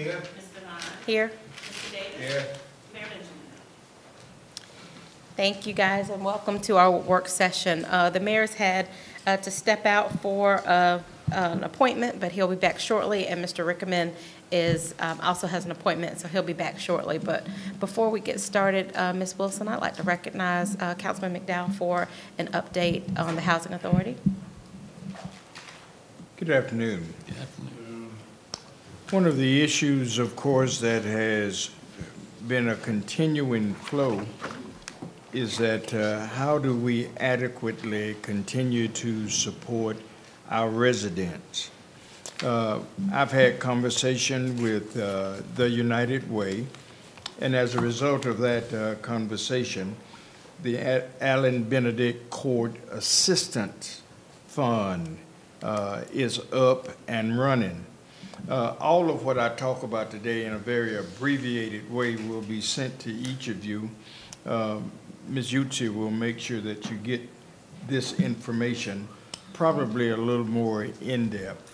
Here. Ms. Devine. Here. Mr. Davis. Here. Mayor Benjamin. Thank you, guys, and welcome to our work session. The mayor's had to step out for an appointment, but he'll be back shortly, and Mr. Rickaman is also has an appointment, so he'll be back shortly. But before we get started, Ms. Wilson, I'd like to recognize Councilman McDowell for an update on the Housing Authority. Good afternoon. Good afternoon. One of the issues, of course, that has been a continuing flow is that how do we adequately continue to support our residents? I've had conversation with the United Way, and as a result of that conversation, the Allen Benedict Court Assistance Fund is up and running. All of what I talk about today in a very abbreviated way will be sent to each of you. Ms. Yutzi will make sure that you get this information, probably a little more in-depth.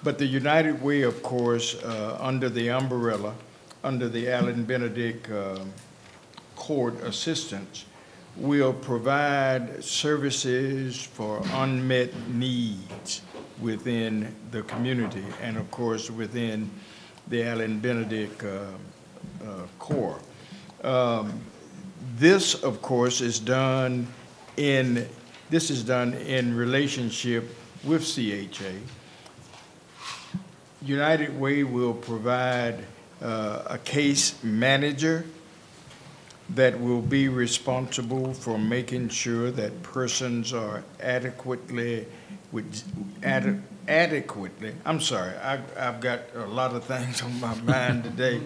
But the United Way, of course, under the umbrella, under the Allen Benedict Court Assistance, will provide services for unmet needs within the community and, of course, within the Allen Benedict Corps. This, of course, is done in relationship with CHA. United Way will provide a case manager that will be responsible for making sure that persons are adequately, I'm sorry, I've got a lot of things on my mind today.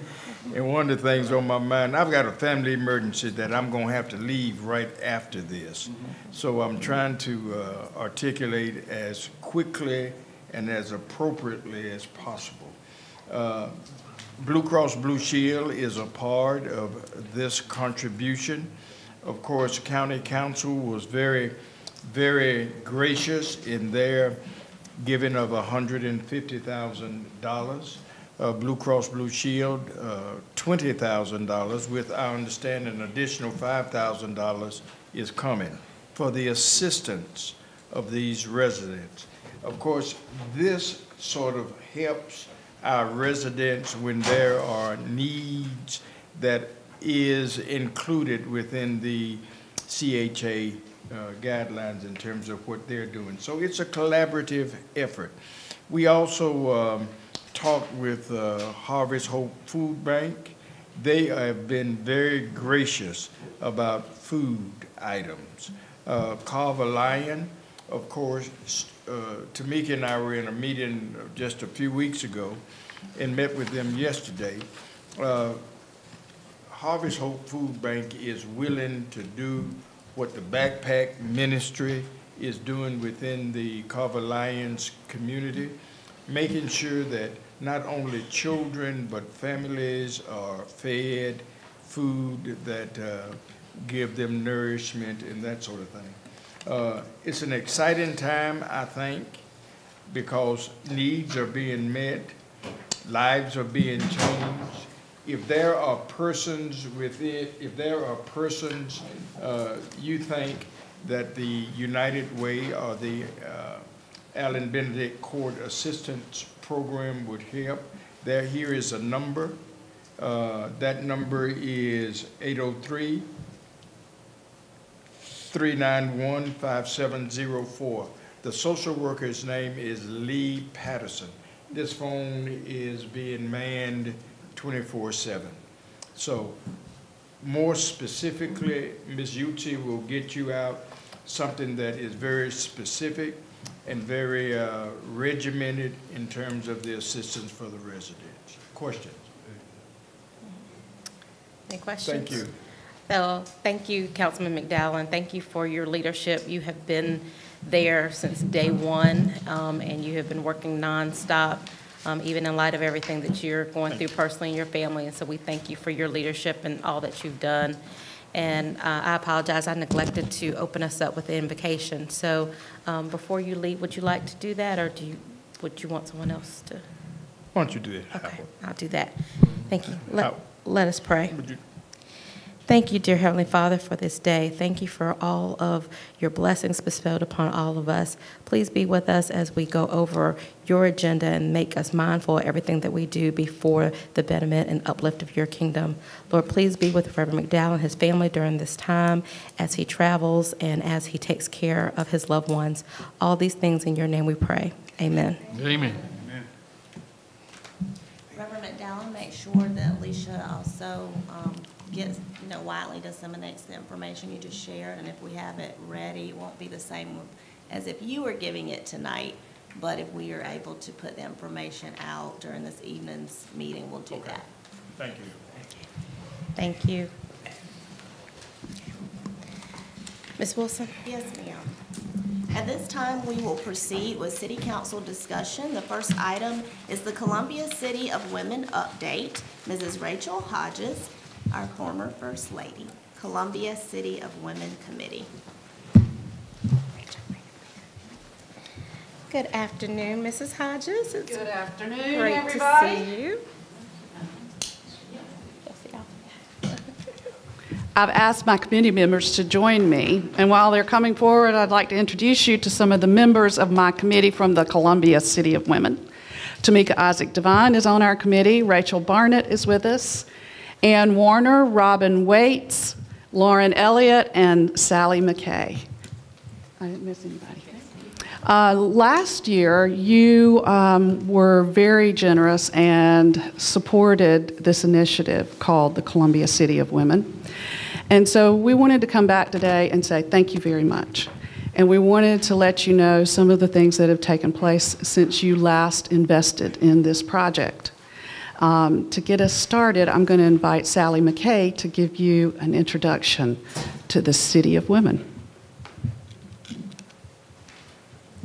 And one of the things on my mind, I've got a family emergency that I'm going to have to leave right after this. So I'm trying to articulate as quickly and as appropriately as possible. Blue Cross Blue Shield is a part of this contribution. Of course, County Council was very, very gracious in their giving of $150,000. Blue Cross Blue Shield, $20,000, with our understanding an additional $5,000 is coming for the assistance of these residents. Of course, this sort of helps our residents when there are needs that is included within the CHA guidelines in terms of what they're doing. So it's a collaborative effort. We also talked with Harvest Hope Food Bank. They have been very gracious about food items. Carver Lion, of course, Tamika and I were in a meeting just a few weeks ago and met with them yesterday. Harvest Hope Food Bank is willing to do what the backpack ministry is doing within the Carver Lions community, making sure that not only children but families are fed food that give them nourishment and that sort of thing. It's an exciting time, I think, because needs are being met, lives are being changed. If there are persons within, you think that the United Way or the Allen Benedict Court Assistance Program would help, here is a number. That number is 803-391-5704. The social worker's name is Lee Patterson. This phone is being manned 24/7. So more specifically, Ms. Yutzi will get you out something that is very specific and very regimented in terms of the assistance for the residents. Questions? Any questions? Thank you. So, thank you, Councilman McDowell, and thank you for your leadership. You have been there since day one, and you have been working nonstop, even in light of everything that you're going through personally in your family. And so we thank you for your leadership and all that you've done. And I apologize, I neglected to open us up with the invocation. So before you leave, would you like to do that, or would you want someone else to? Why don't you do that? Okay, I'll do that. Thank you. Howard. Let us pray. Would you- Thank you, dear Heavenly Father, for this day. Thank you for all of your blessings bestowed upon all of us. Please be with us as we go over your agenda and make us mindful of everything that we do before the betterment and uplift of your kingdom. Lord, please be with Reverend McDowell and his family during this time as he travels and as he takes care of his loved ones. All these things in your name we pray. Amen. Amen. Reverend McDowell, make sure that Alicia also gets, widely disseminates the information you just shared, and if we have it ready, it won't be the same as if you were giving it tonight, but if we are able to put the information out during this evening's meeting, we'll do that. Thank you. Thank you. Ms. Wilson? Yes, ma'am. At this time, we will proceed with City Council discussion. The first item is the Columbia City of Women update. Mrs. Rachel Hodges, our former First Lady, Columbia City of Women Committee. Good afternoon, Mrs. Hodges. It's Good afternoon, great everybody. to see you. I've asked my committee members to join me, and while they're coming forward, I'd like to introduce you to some of the members of my committee from the Columbia City of Women. Tamika Isaac Devine is on our committee. Rachel Barnett is with us. Ann Warner, Robin Waits, Lauren Elliott, and Sally McKay. I didn't miss anybody. Last year, you were very generous and supported this initiative called the Columbia City of Women. And so we wanted to come back today and say thank you very much. And we wanted to let you know some of the things that have taken place since you last invested in this project. To get us started, I'm going to invite Sally McKay to give you an introduction to the City of Women.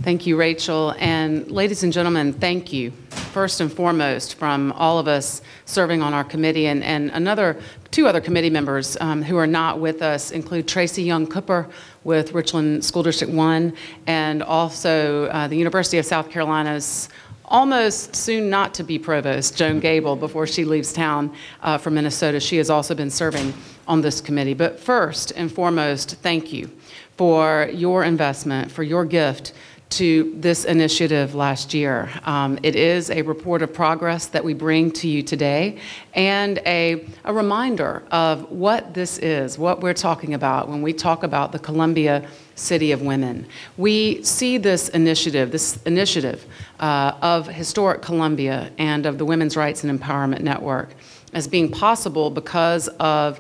Thank you, Rachel. And ladies and gentlemen, thank you, first and foremost, from all of us serving on our committee, and two other committee members who are not with us include Tracy Young Cooper with Richland School District 1, and also the University of South Carolina's almost soon not to be provost, Joan Gable, before she leaves town for Minnesota. She has also been serving on this committee. But first and foremost, thank you for your investment, for your gift to this initiative last year. It is a report of progress that we bring to you today, and a reminder of what this is, what we're talking about when we talk about the Columbia City of Women. We see this initiative of Historic Columbia and of the Women's Rights and Empowerment Network as being possible because of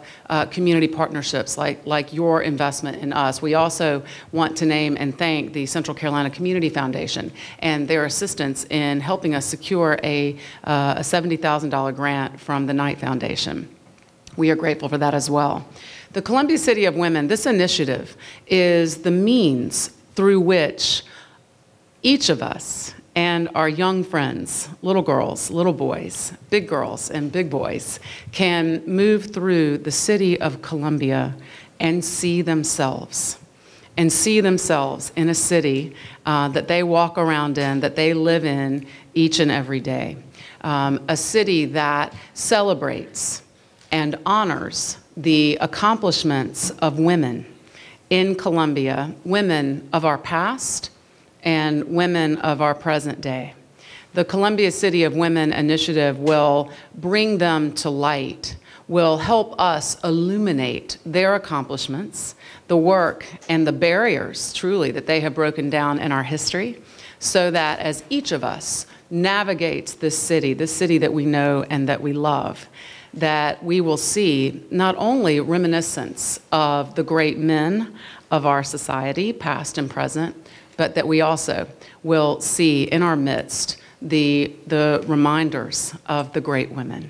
community partnerships like your investment in us. We also want to name and thank the Central Carolina Community Foundation and their assistance in helping us secure a $70,000 grant from the Knight Foundation. We are grateful for that as well. The Columbia City of Women, this initiative is the means through which each of us and our young friends, little girls, little boys, big girls and big boys, can move through the city of Columbia and see themselves in a city that they walk around in, that they live in each and every day. A city that celebrates and honors the accomplishments of women in Columbia, women of our past and women of our present day. The Columbia City of Women initiative will bring them to light, will help us illuminate their accomplishments, the work and the barriers, truly, that they have broken down in our history, so that as each of us navigates this city that we know and that we love, that we will see not only reminiscence of the great men of our society, past and present, but that we also will see in our midst the reminders of the great women.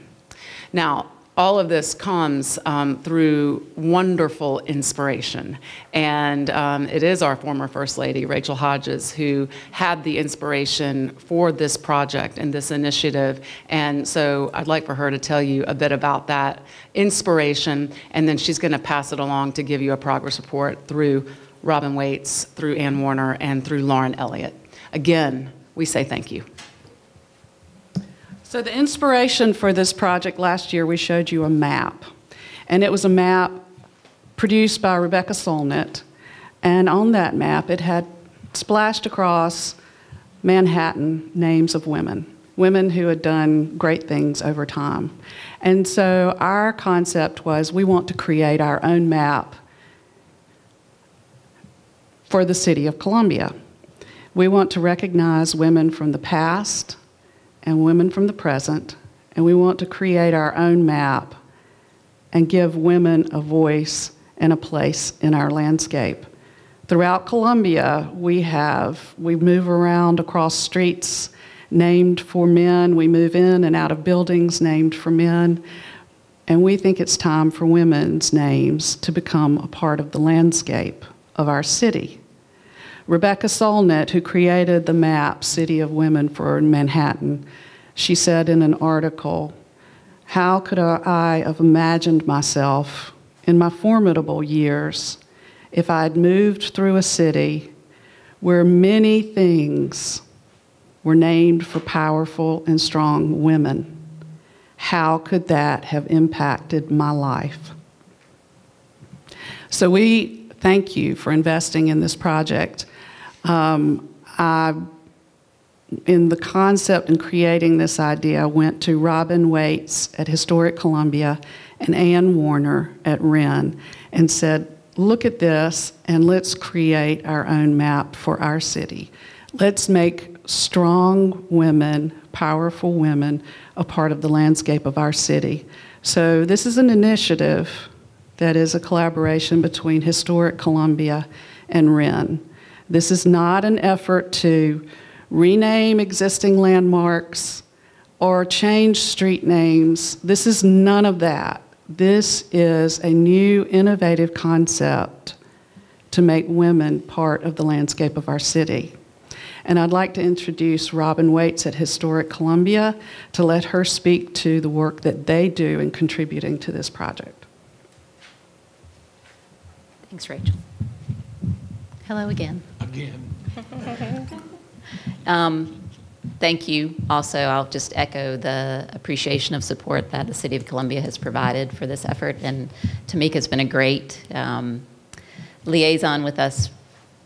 Now, all of this comes through wonderful inspiration. And it is our former First Lady, Rachel Hodges, who had the inspiration for this project and this initiative. And so I'd like for her to tell you a bit about that inspiration, and then she's going to pass it along to give you a progress report through Robin Waits, through Ann Warner, and through Lauren Elliott. Again, we say thank you. So the inspiration for this project last year, we showed you a map. And it was a map produced by Rebecca Solnit. And on that map, it had splashed across Manhattan names of women who had done great things over time. And so our concept was we want to create our own map for the city of Columbia. We want to recognize women from the past and women from the present, and we want to create our own map and give women a voice and a place in our landscape. Throughout Columbia, we move around across streets named for men. We move in and out of buildings named for men. And we think it's time for women's names to become a part of the landscape of our city. Rebecca Solnit, who created the map, City of Women for Manhattan, she said in an article, "How could I have imagined myself in my formidable years if I had moved through a city where many things were named for powerful and strong women? How could that have impacted my life?" So we thank you for investing in this project. In the concept and creating this idea, I went to Robin Waits at Historic Columbia and Ann Warner at Wren and said, look at this and let's create our own map for our city. Let's make strong women, powerful women, a part of the landscape of our city. So this is an initiative that is a collaboration between Historic Columbia and Wren. This is not an effort to rename existing landmarks or change street names. This is none of that. This is a new, innovative concept to make women part of the landscape of our city. And I'd like to introduce Robin Waits at Historic Columbia to let her speak to the work that they do in contributing to this project. Thanks, Rachel. Hello again. Thank you. Also, I'll just echo the appreciation of support that the City of Columbia has provided for this effort. And Tamika's been a great liaison with us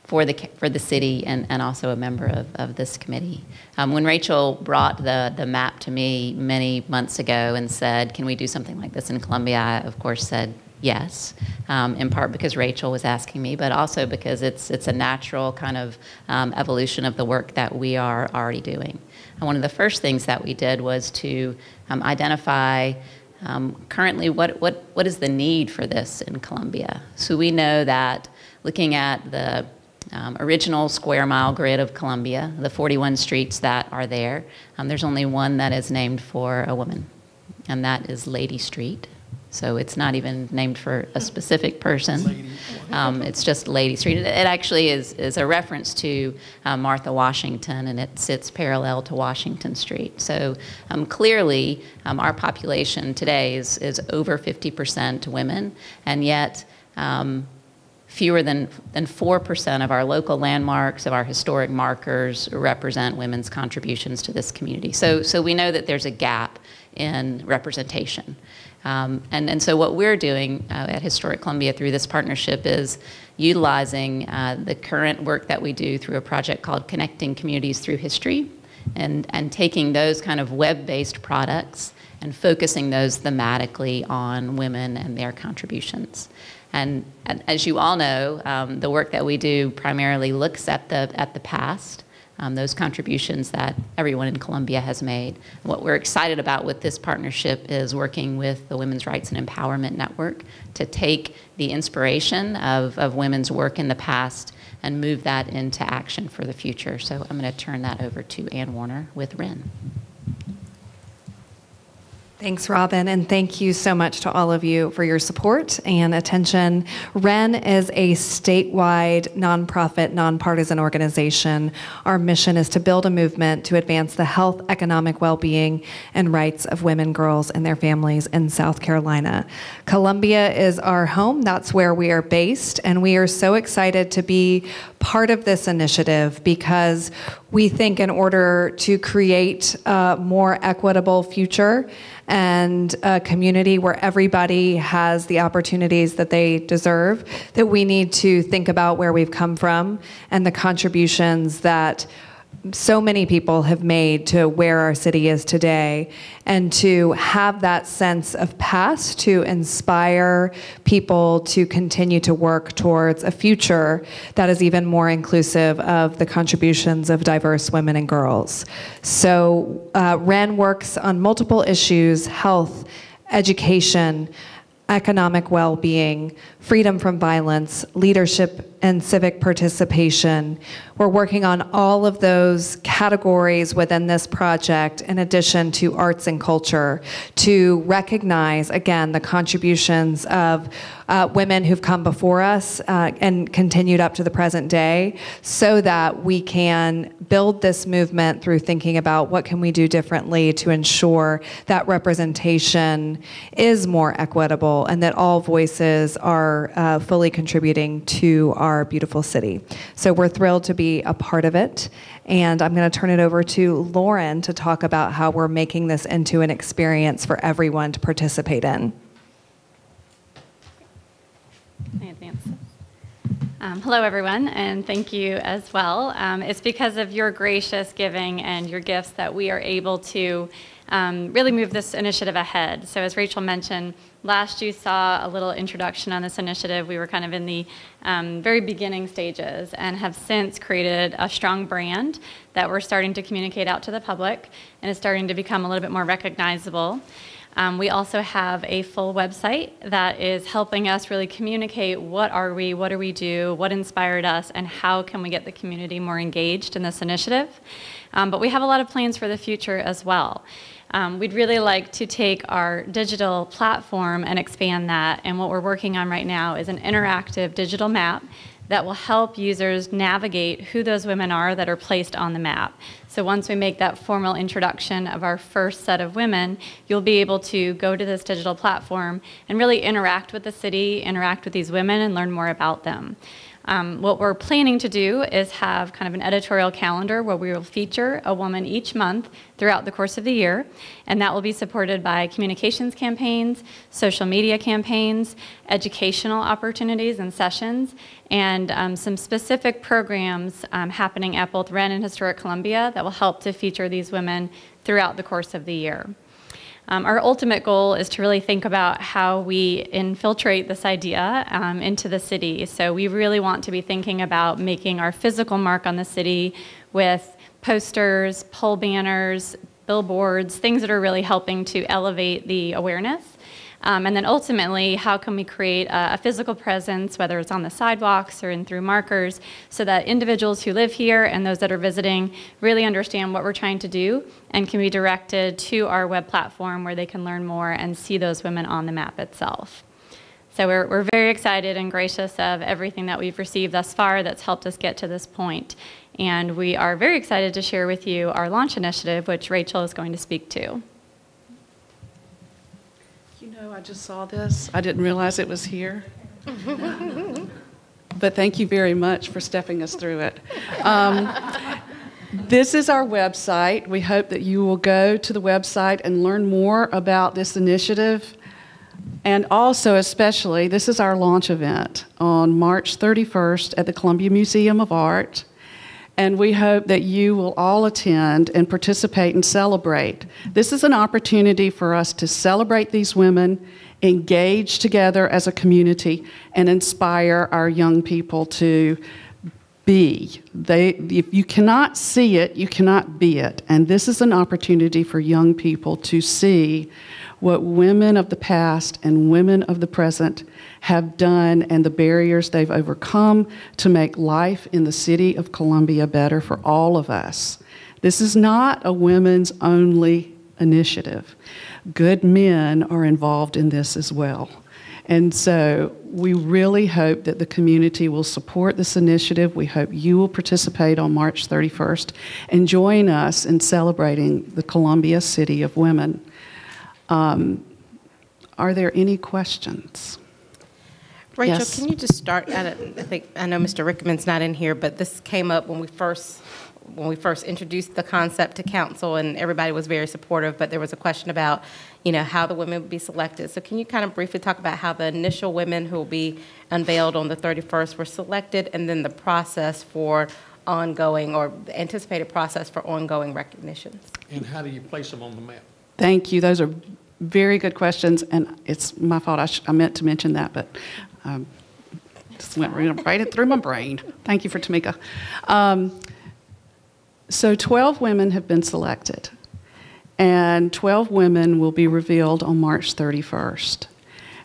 for the city and also a member of this committee. When Rachel brought the map to me many months ago and said, can we do something like this in Columbia, I, of course, said yes, in part because Rachel was asking me, but also because it's a natural kind of evolution of the work that we are already doing. And one of the first things that we did was to identify currently what is the need for this in Columbia. So we know that looking at the original square mile grid of Columbia, the 41 streets that are there, there's only one that is named for a woman, and that is Lady Street. So it's not even named for a specific person. It's just Lady Street. It actually is a reference to Martha Washington, and it sits parallel to Washington Street. So clearly, our population today is over 50% women, and yet fewer than 4% of our local landmarks, of our historic markers, represent women's contributions to this community. So we know that there's a gap in representation. And so what we're doing at Historic Columbia through this partnership is utilizing the current work that we do through a project called Connecting Communities Through History, and taking those kind of web-based products and focusing those thematically on women and their contributions. And as you all know, the work that we do primarily looks at the past, those contributions that everyone in Columbia has made. What we're excited about with this partnership is working with the Women's Rights and Empowerment Network to take the inspiration of women's work in the past and move that into action for the future. So I'm going to turn that over to Ann Warner with Wren. Thanks, Robin, and thank you so much to all of you for your support and attention. WREN is a statewide, nonprofit, nonpartisan organization. Our mission is to build a movement to advance the health, economic well-being, and rights of women, girls, and their families in South Carolina. Columbia is our home. That's where we are based, and we are so excited to be part of this initiative because we think in order to create a more equitable future and a community where everybody has the opportunities that they deserve, that we need to think about where we've come from and the contributions that so many people have made to where our city is today, and to have that sense of past to inspire people to continue to work towards a future that is even more inclusive of the contributions of diverse women and girls. So WREN works on multiple issues: health, education, economic well-being, freedom from violence, leadership and civic participation. We're working on all of those categories within this project, in addition to arts and culture, to recognize, again, the contributions of women who've come before us and continued up to the present day, so that we can build this movement through thinking about what can we do differently to ensure that representation is more equitable and that all voices are fully contributing to our beautiful city. So we're thrilled to be a part of it, and I'm going to turn it over to Lauren to talk about how we're making this into an experience for everyone to participate in. Hello, everyone, and thank you as well. It's because of your gracious giving and your gifts that we are able to really move this initiative ahead. So as Rachel mentioned, last you saw a little introduction on this initiative. We were kind of in the very beginning stages and have since created a strong brand that we're starting to communicate out to the public, and is starting to become a little bit more recognizable. We also have a full website that is helping us really communicate what are we, what do we do, what inspired us, and how can we get the community more engaged in this initiative. But we have a lot of plans for the future as well. We'd really like to take our digital platform and expand that, and what we're working on right now is an interactive digital map that will help users navigate who those women are that are placed on the map. So once we make that formal introduction of our first set of women, you'll be able to go to this digital platform and really interact with the city, interact with these women, and learn more about them. What we're planning to do is have kind of an editorial calendar where we will feature a woman each month throughout the course of the year, and that will be supported by communications campaigns, social media campaigns, educational opportunities and sessions, and some specific programs happening at both WREN and Historic Columbia that will help to feature these women throughout the course of the year. Our ultimate goal is to really think about how we infiltrate this idea into the city. So we really want to be thinking about making our physical mark on the city with posters, pole banners, billboards, things that are really helping to elevate the awareness. And then ultimately, how can we create a physical presence, whether it's on the sidewalks or in through markers, so that individuals who live here and those that are visiting really understand what we're trying to do and can be directed to our web platform where they can learn more and see those women on the map itself. So we're very excited and gracious of everything that we've received thus far that's helped us get to this point. And we are very excited to share with you our launch initiative, which Rachel is going to speak to. I just saw this. I didn't realize it was here. But thank you very much for stepping us through it. This is our website. We hope that you will go to the website and learn more about this initiative. And also, especially, this is our launch event on March 31st at the Columbia Museum of Art. And we hope that you will all attend and participate and celebrate. This is an opportunity for us to celebrate these women, engage together as a community, and inspire our young people to be. If you cannot see it, you cannot be it. And this is an opportunity for young people to see what women of the past and women of the present have done and the barriers they've overcome to make life in the city of Columbia better for all of us. This is not a women's only initiative. Good men are involved in this as well. And so we really hope that the community will support this initiative. We hope you will participate on March 31st and join us in celebrating the Columbia City of Women. Are there any questions? Rachel, Yes. can you just start at it? I know Mr. Rickman's not in here, but this came up when we first introduced the concept to council, and everybody was very supportive, but there was a question about, how the women would be selected. So can you kind of briefly talk about how the initial women who will be unveiled on the 31st were selected, and then the process for ongoing, or the anticipated process for ongoing recognitions? And how do you place them on the map? Thank you. Those are very good questions, and it's my fault. I meant to mention that, but just went right through my brain. Thank you for Tamika. So 12 women have been selected, and 12 women will be revealed on March 31st.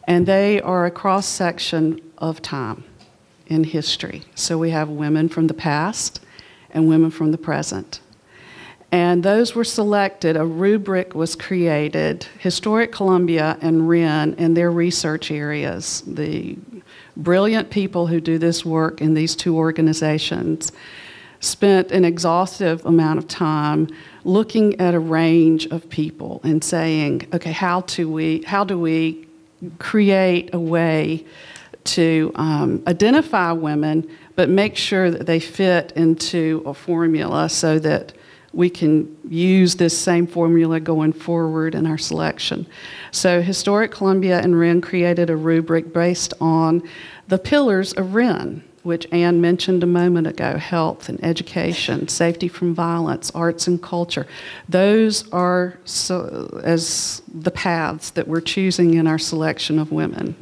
And they are a cross-section of time in history. So we have women from the past and women from the present. And those were selected, a rubric was created, Historic Columbia and Wren and their research areas, the brilliant people who do this work in these two organizations, spent an exhaustive amount of time looking at a range of people and saying, okay, how do we create a way to identify women, but make sure that they fit into a formula so that we can use this same formula going forward in our selection. So Historic Columbia and Wren created a rubric based on the pillars of Wren, which Ann mentioned a moment ago: health and education, safety from violence, arts and culture. Those are as the paths that we're choosing in our selection of women.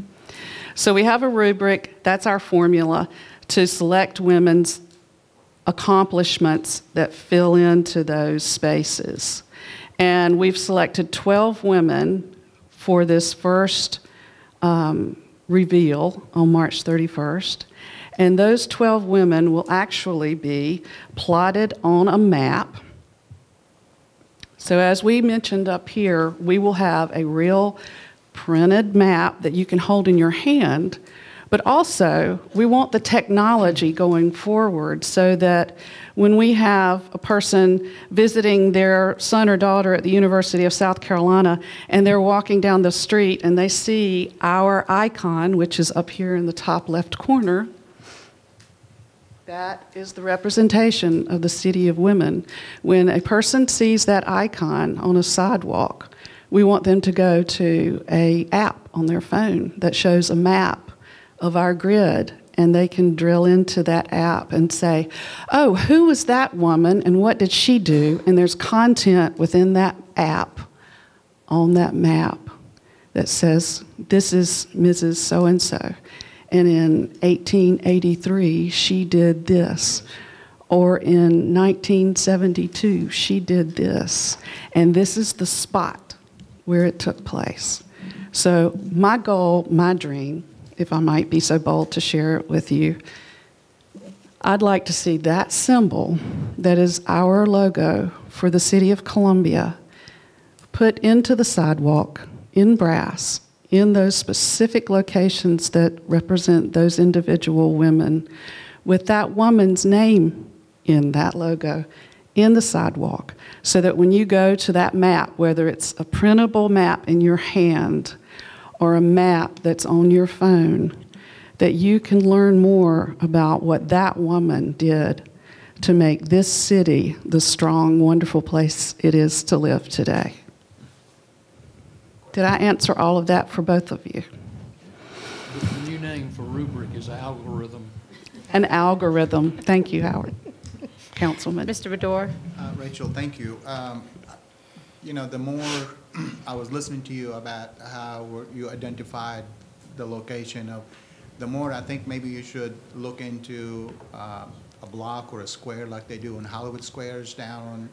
So we have a rubric, that's our formula to select women's accomplishments that fill into those spaces. And we've selected 12 women for this first reveal on March 31st. And those 12 women will actually be plotted on a map. So as we mentioned up here, we will have a real printed map that you can hold in your hand. But also, we want the technology going forward so that when we have a person visiting their son or daughter at the University of South Carolina and they're walking down the street and they see our icon, which is up here in the top left corner, that is the representation of the City of Women. When a person sees that icon on a sidewalk, we want them to go to an app on their phone that shows a map of our grid, and they can drill into that app and say, oh, who was that woman and what did she do? And there's content within that app on that map that says, this is Mrs. So-and-so. And in 1883, she did this. Or in 1972, she did this. And this is the spot where it took place. So my goal, my dream, if I might be so bold to share it with you, I'd like to see that symbol that is our logo for the City of Columbia put into the sidewalk in brass in those specific locations that represent those individual women, with that woman's name in that logo in the sidewalk, so that when you go to that map, whether it's a printable map in your hand or a map that's on your phone, that you can learn more about what that woman did to make this city the strong, wonderful place it is to live today. Did I answer all of that for both of you? The new name for rubric is algorithm. An algorithm. Thank you, Howard. Councilman. Mr. Bador? Rachel, thank you. The more I was listening to you about how you identified the location of, the more I think maybe you should look into a block or a square like they do in Hollywood Squares down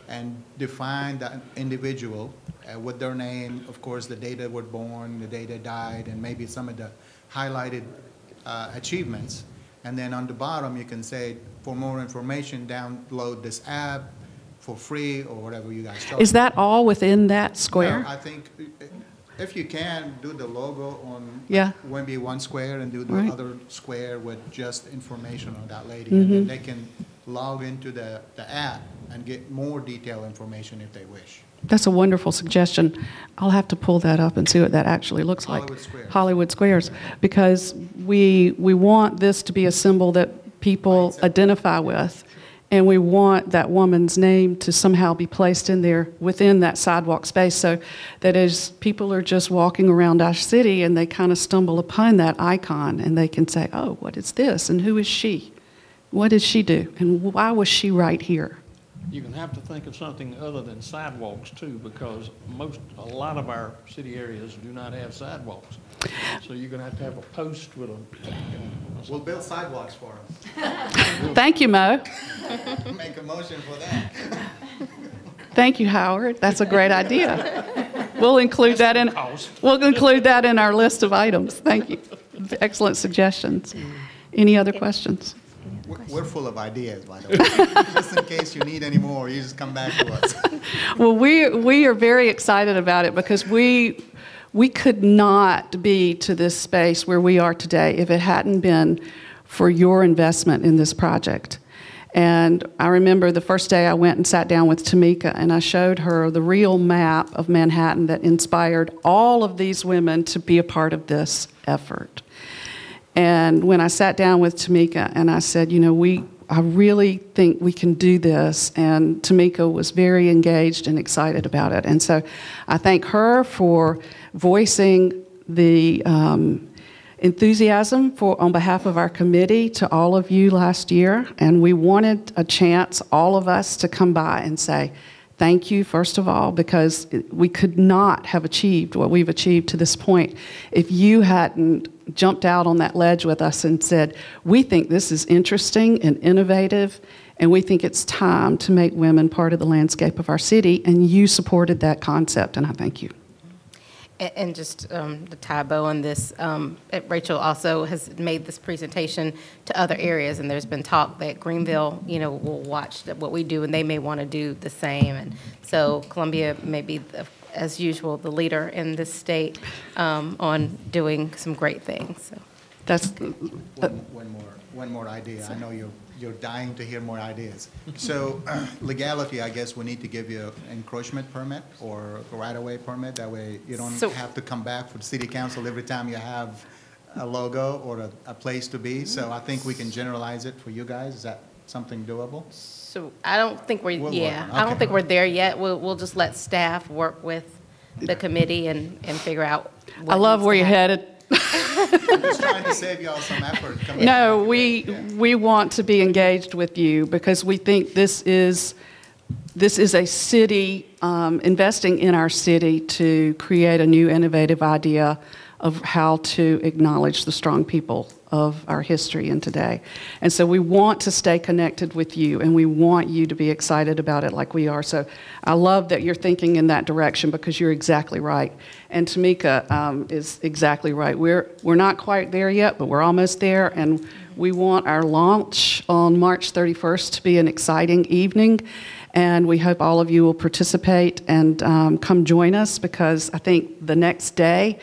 and define that individual with their name, of course, the date they were born, the day they died, and maybe some of the highlighted achievements. And then on the bottom, you can say, for more information, download this app. for free or whatever you guys charge. Is that all within that square? No, I think if you can, do the logo on Yeah. Wemby one square and do the Right. other square with just information on that lady. Mm-hmm. And then they can log into the app and get more detailed information if they wish. That's a wonderful suggestion. I'll have to pull that up and see what that actually looks like. Hollywood Squares. Hollywood Squares, because we want this to be a symbol that people identify with, and we want that woman's name to somehow be placed in there within that sidewalk space, so that as people are just walking around our city and they kind of stumble upon that icon and they can say, oh, what is this, and who is she? What did she do, and why was she right here? You're going to have to think of something other than sidewalks too, because a lot of our city areas do not have sidewalks. So you're going to have a post with a. We'll build sidewalks for them. Thank you, Mo. Make a motion for that. Thank you, Howard. That's a great idea. We'll include that in our list of items. Thank you. Excellent suggestions. Any other questions? We're full of ideas, by the way. Just in case you need any more, you just come back to us. Well, we are very excited about it because we could not be to this space where we are today if it hadn't been for your investment in this project. And I remember the first day I went and sat down with Tamika and I showed her the real map of Manhattan that inspired all of these women to be a part of this effort. And when I sat down with Tamika and I said, you know, I really think we can do this, and Tamika was very engaged and excited about it. And so I thank her for voicing the enthusiasm on behalf of our committee to all of you last year. And we wanted a chance, all of us, to come by and say, thank you, first of all, because we could not have achieved what we've achieved to this point if you hadn't jumped out on that ledge with us and said, we think this is interesting and innovative, and we think it's time to make women part of the landscape of our city, and you supported that concept, and I thank you. And just to tie a bow on this, Rachel also has made this presentation to other areas, and there's been talk that Greenville, you know, will watch what we do, and they may want to do the same. And so Columbia may be, as usual, the leader in this state on doing some great things. So. That's One more idea. I know you're dying to hear more ideas. So legality, I guess we need to give you an encroachment permit or a right-of-way permit. That way you don't have to come back for the city council every time you have a logo or a place to be. So I think we can generalize it for you guys. Is that something doable? So I don't think we're, I don't think we're there yet. We'll just let staff work with the committee and figure out what I love needs where to you're happen. headed. I'm just trying to save y'all some effort. No, we want to be engaged with you because we think this is a city investing in our city to create a new innovative idea of how to acknowledge the strong people of our history and today. And so we want to stay connected with you, and we want you to be excited about it like we are. So I love that you're thinking in that direction because you're exactly right. And Tamika is exactly right. We're not quite there yet, but we're almost there, and we want our launch on March 31st to be an exciting evening. And we hope all of you will participate and come join us, because I think the next day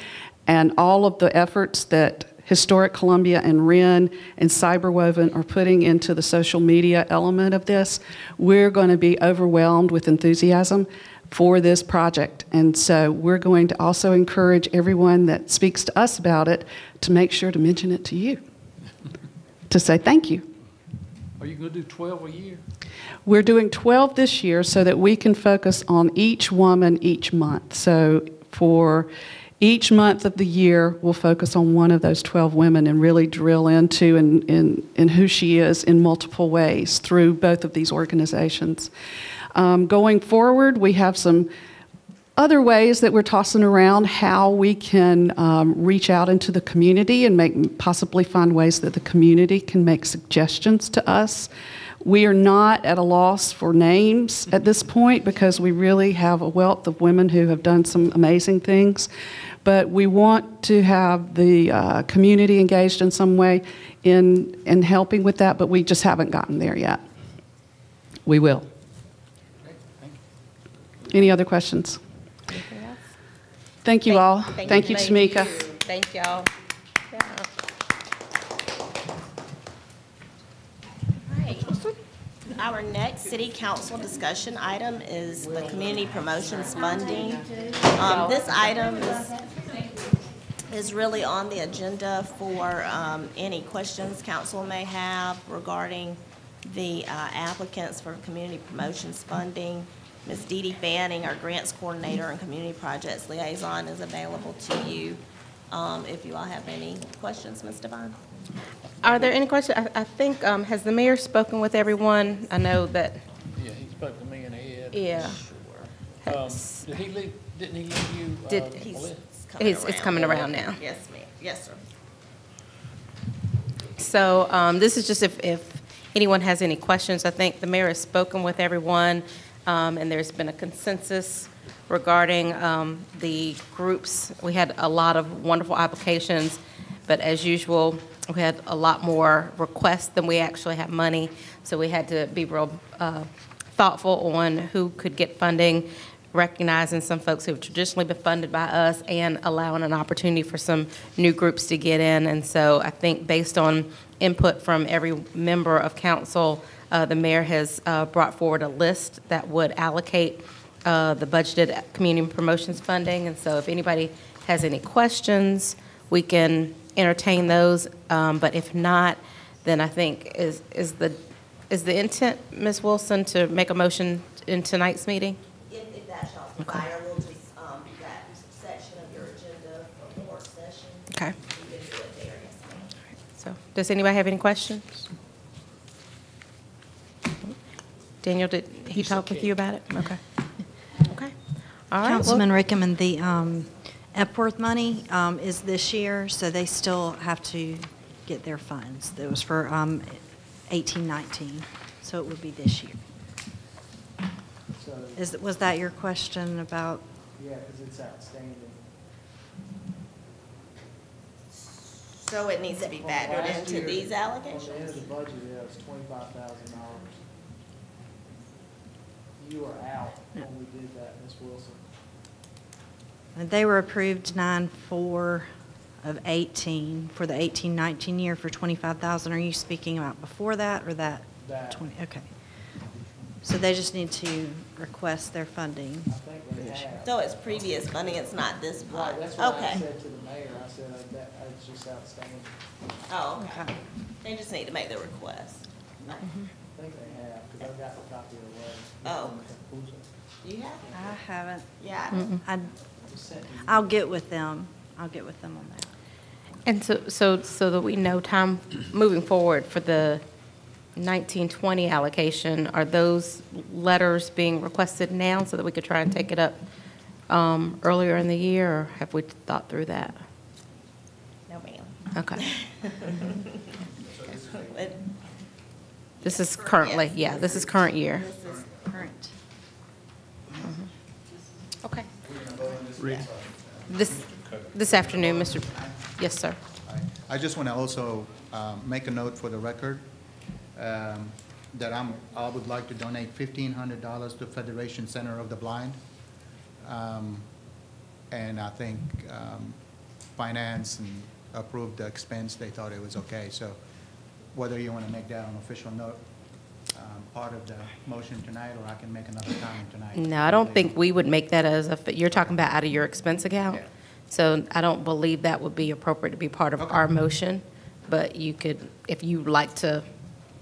and all of the efforts that Historic Columbia and Wren and Cyberwoven are putting into the social media element of this, we're going to be overwhelmed with enthusiasm for this project. And so we're going to also encourage everyone that speaks to us about it to make sure to mention it to you, to say thank you. Are you going to do 12 a year? We're doing 12 this year so that we can focus on each woman each month. So for each month of the year, we'll focus on one of those 12 women and really drill into in who she is in multiple ways through both of these organizations. Going forward, we have some other ways that we're tossing around how we can reach out into the community and possibly find ways that the community can make suggestions to us. We are not at a loss for names at this point because we really have a wealth of women who have done some amazing things. But we want to have the community engaged in some way in helping with that, but we just haven't gotten there yet. We will. Any other questions? Anything else? Thank you all. Thank you, Thank Tamika. you. Thank y'all. Yeah. Right. Our next city council discussion item is the community promotions funding. This item is really on the agenda for any questions council may have regarding the applicants for community promotions funding. Ms. Dee Dee Fanning, our grants coordinator and community projects liaison, is available to you if you all have any questions. Ms. Devine? Are there any questions? I think, has the mayor spoken with everyone? I know that, Yeah, he spoke to me and Ed. yeah. Did he leave, didn't he leave you Did- a He's list? It's coming around now. Yes, ma'am. Yes, sir. So this is just if anyone has any questions. I think the mayor has spoken with everyone, and there's been a consensus regarding the groups. We had a lot of wonderful applications, but as usual, we had a lot more requests than we actually had money, so we had to be real thoughtful on who could get funding, recognizing some folks who have traditionally been funded by us and allowing an opportunity for some new groups to get in. And so I think based on input from every member of council, the mayor has brought forward a list that would allocate the budgeted community promotions funding. And so if anybody has any questions, we can entertain those. But if not, then I think is the intent, Ms. Wilson, to make a motion in tonight's meeting? If that shall require, we'll just, that section of your agenda for more session. Okay. You can do it there, yes, ma'am. So does anybody have any questions? Daniel, did he talk with you about it? Okay. Okay. All right. Councilman Rickman, the Epworth money is this year, so they still have to get their funds. That was for 18-19, so it would be this year. Was that your question about? Yeah, because it's outstanding. So it needs to be factored Last into year, these On the end allocations? of the budget, yeah, it was $25,000. You were out when we did that, Ms. Wilson. They were approved 9/4 of 18 for the 18-19 year for 25,000. Are you speaking about before that or that? That. 20, okay. So they just need to request their funding. I think they have. So it's previous money, it's not this Right, part? that's what I Okay. said to the mayor. I said that it's just outstanding. Oh, okay. They just need to make the request. I think they have, because I've got a copy of the letter. Oh. You have? I haven't. Yeah. Just sent me. I'll get with them. I'll get with them on that. And so that we know time moving forward for the 1920 allocation, are those letters being requested now so that we could try and take it up earlier in the year, or have we thought through that? No, ma'am. Okay. It- This is currently, Yes, yeah, this is current year. This is current. Okay. This afternoon, Mr. Yes, sir. I just want to also make a note for the record that I would like to donate $1,500 to Federation Center of the Blind. And I think finance and approved the expense, they thought it was okay. So whether you want to make that an official note, part of the motion tonight, or I can make another comment tonight. No, I don't think we would make that as you're talking about out of your expense account. Yeah. So I don't believe that would be appropriate to be part of Okay. our motion, but you could, if you like to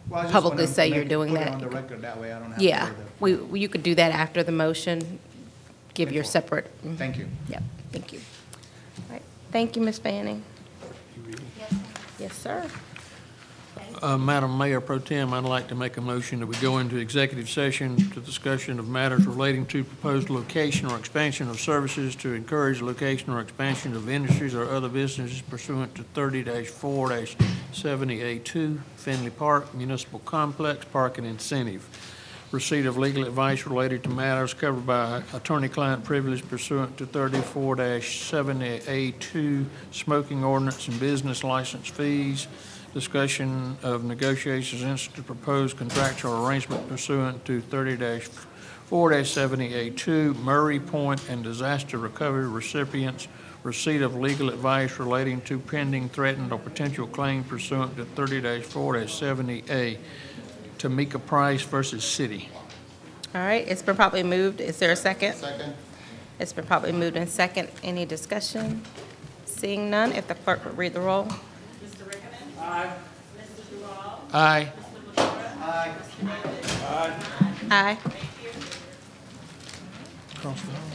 Well, I just publicly wanna say you're make it- doing put it that. on the record, that way I don't have to. Yeah, say you could do that after the motion, give your separate. Thank you. Yep, thank you. All right, thank you, Ms. Fanning. Yes, sir. Madam Mayor Pro Tem, I'd like to make a motion that we go into executive session to discussion of matters relating to proposed location or expansion of services to encourage location or expansion of industries or other businesses pursuant to 30-4-70A2 Finley Park Municipal Complex Parking Incentive. Receipt of legal advice related to matters covered by attorney-client privilege pursuant to 34-70A2 Smoking Ordinance and Business License Fees. Discussion of negotiations into proposed contractual arrangement pursuant to 4-70A2, Murray Point and disaster recovery recipients, receipt of legal advice relating to pending, threatened, or potential claim pursuant to 30-4-70A. Tamika Price versus City. All right, it's been properly moved. Is there a second? Second. It's been properly moved in second. Any discussion? Seeing none, if the clerk would read the roll. Aye. Aye. Across the hall.